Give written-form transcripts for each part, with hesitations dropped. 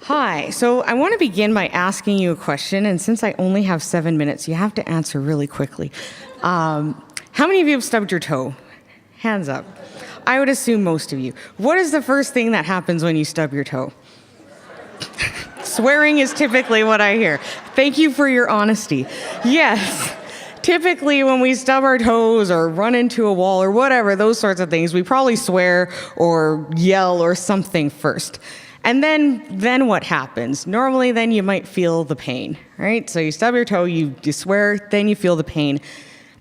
Hi, so I want to begin by asking you a question, and since I only have 7 minutes, you have to answer really quickly. How many of you have stubbed your toe? Hands up. I would assume most of you. What is the first thing that happens when you stub your toe? Swearing is typically what I hear. Thank you for your honesty. Yes. Typically, when we stub our toes or run into a wall or whatever, those sorts of things, we probably swear or yell or something first. And then what happens? Normally, then you might feel the pain, right? So you stub your toe, you swear, then you feel the pain.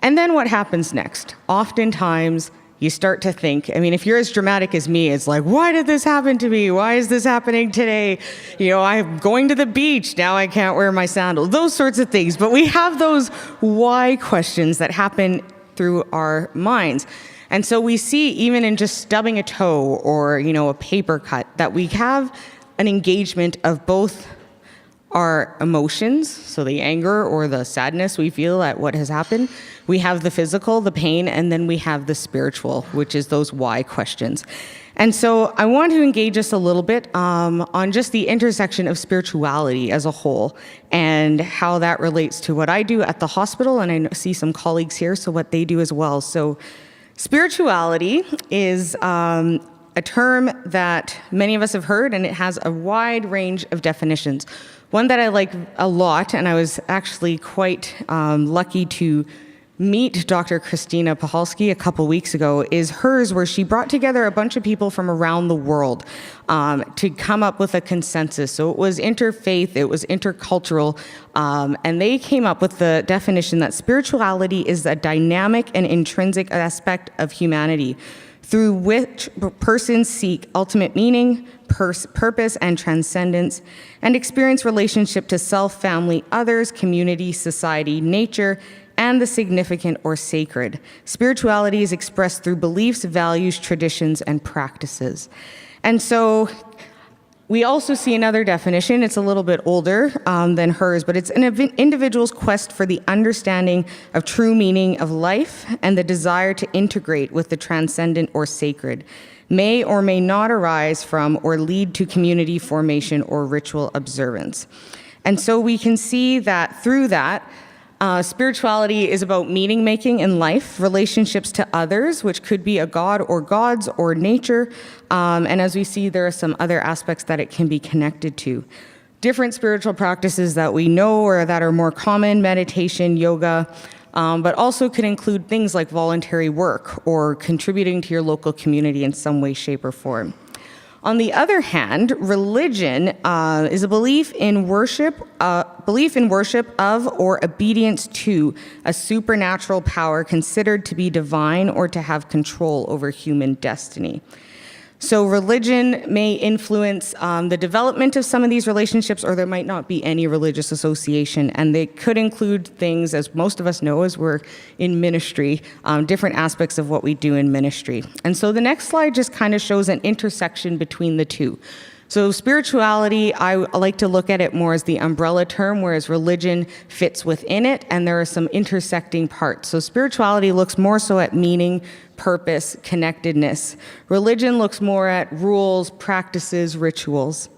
And then what happens next? Oftentimes, you start to think, I mean, if you're as dramatic as me, it's like, why did this happen to me? Why is this happening today? You know, I'm going to the beach, now I can't wear my sandals, those sorts of things. But we have those why questions that happen through our minds. And so we see, even in just stubbing a toe or, a paper cut, that we have an engagement of both our emotions, so the anger or the sadness we feel at what has happened. We have the physical, the pain, and then we have the spiritual, which is those why questions. And so I want to engage us a little bit on just the intersection of spirituality as a whole and how that relates to what I do at the hospital, and I see some colleagues here, so what they do as well. So spirituality is a term that many of us have heard, and it has a wide range of definitions. One that I like a lot, and I was actually quite lucky to meet Dr. Christina Pahalski a couple weeks ago, is hers, where she brought together a bunch of people from around the world to come up with a consensus. So it was interfaith, it was intercultural, and they came up with the definition that spirituality is a dynamic and intrinsic aspect of humanity through which persons seek ultimate meaning, purpose, and transcendence, and experience relationship to self, family, others, community, society, nature, and the significant or sacred. Spirituality is expressed through beliefs, values, traditions, and practices. And so we also see another definition. It's a little bit older than hers, but it's an individual's quest for the understanding of true meaning of life and the desire to integrate with the transcendent or sacred, may or may not arise from or lead to community formation or ritual observance. And so we can see that through that, spirituality is about meaning making in life, relationships to others, which could be a god or gods or nature. And as we see, there are some other aspects that it can be connected to. Different spiritual practices that we know or that are more common, meditation, yoga, but also could include things like voluntary work or contributing to your local community in some way, shape, or form. On the other hand, religion is a belief in worship of or obedience to a supernatural power considered to be divine or to have control over human destiny. So religion may influence the development of some of these relationships, or there might not be any religious association. And they could include things, as most of us know, as we're in ministry, different aspects of what we do in ministry. And so the next slide just kind of shows an intersection between the two. So spirituality, I like to look at it more as the umbrella term, whereas religion fits within it, and there are some intersecting parts. So spirituality looks more so at meaning, purpose, connectedness. Religion looks more at rules, practices, rituals.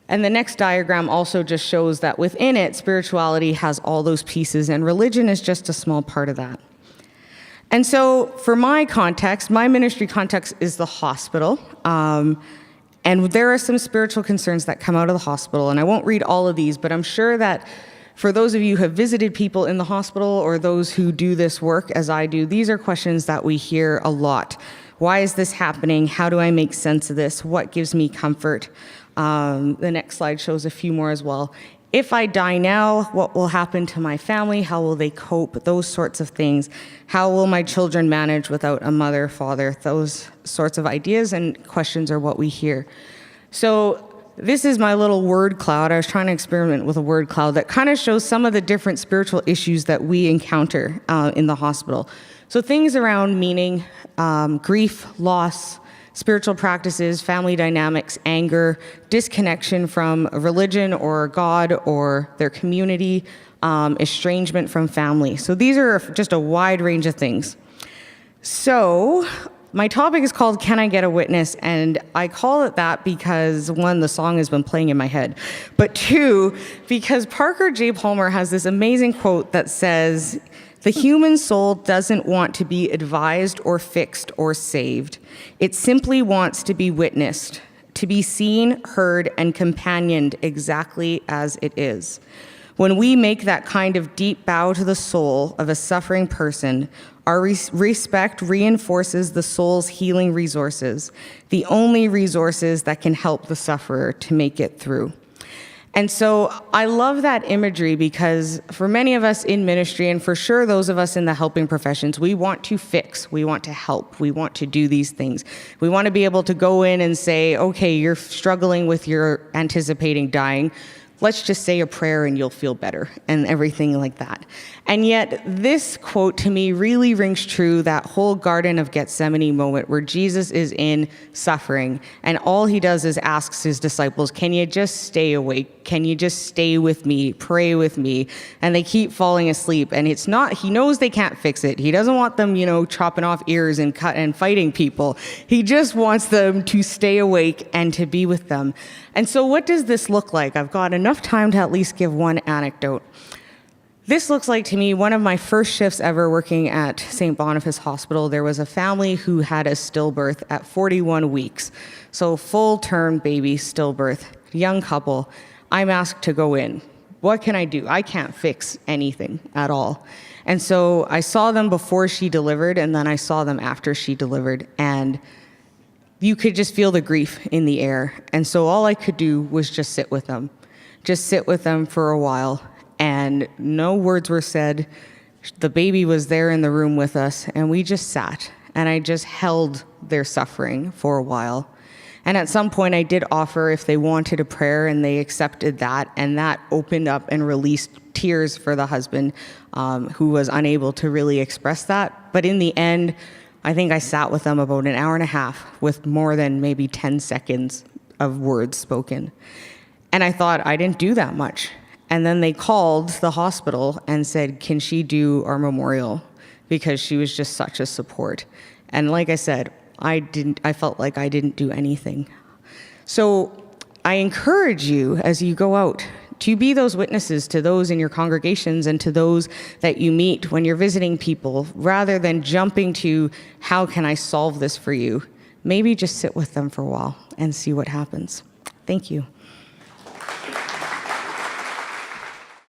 And the next diagram also just shows that within it, spirituality has all those pieces, and religion is just a small part of that. And so for my context, my ministry context is the hospital. And there are some spiritual concerns that come out of the hospital, and I won't read all of these, but I'm sure that for those of you who have visited people in the hospital or those who do this work as I do, these are questions that we hear a lot. Why is this happening? How do I make sense of this? What gives me comfort? The next slide shows a few more as well. If I die now, what will happen to my family? How will they cope? Those sorts of things. How will my children manage without a mother, father? Those sorts of ideas and questions are what we hear. So this is my little word cloud. I was trying to experiment with a word cloud that kind of shows some of the different spiritual issues that we encounter in the hospital. So things around meaning, grief, loss, spiritual practices, family dynamics, anger, disconnection from religion or God or their community, estrangement from family. So these are just a wide range of things. So my topic is called Can I Get a Witness? And I call it that because, one, the song has been playing in my head, but two, because Parker J. Palmer has this amazing quote that says, "The human soul doesn't want to be advised or fixed or saved. It simply wants to be witnessed, to be seen, heard, and companioned exactly as it is. When we make that kind of deep bow to the soul of a suffering person, our respect reinforces the soul's healing resources, the only resources that can help the sufferer to make it through." And so I love that imagery because for many of us in ministry, and for sure those of us in the helping professions, we want to fix, we want to help, we want to do these things. We want to be able to go in and say, okay, you're struggling with your anticipating dying. Let's just say a prayer and you'll feel better, and everything like that. And yet this quote to me really rings true, that whole Garden of Gethsemane moment where Jesus is in suffering and all he does is asks his disciples, can you just stay awake? Can you just stay with me, pray with me? And they keep falling asleep, and it's not, he knows they can't fix it. He doesn't want them, chopping off ears and fighting people. He just wants them to stay awake and to be with them. And so what does this look like? I've got enough time to at least give one anecdote. This looks like to me one of my first shifts ever working at St. Boniface Hospital. There was a family who had a stillbirth at 41 weeks. So full-term baby stillbirth, young couple. I'm asked to go in. What can I do? I can't fix anything at all. And so I saw them before she delivered, and then I saw them after she delivered. And you could just feel the grief in the air. And so all I could do was just sit with them for a while. And no words were said. The baby was there in the room with us, and we just sat, and I just held their suffering for a while. And at some point I did offer if they wanted a prayer, and they accepted that, and that opened up and released tears for the husband, who was unable to really express that. But in the end, I think I sat with them about an hour and a half with more than maybe 10 seconds of words spoken. And I thought, I didn't do that much. And then they called the hospital and said, can she do our memorial? Because she was just such a support. And like I said, I felt like I didn't do anything. So I encourage you as you go out to be those witnesses to those in your congregations and to those that you meet when you're visiting people, rather than jumping to, how can I solve this for you? Maybe just sit with them for a while and see what happens. Thank you.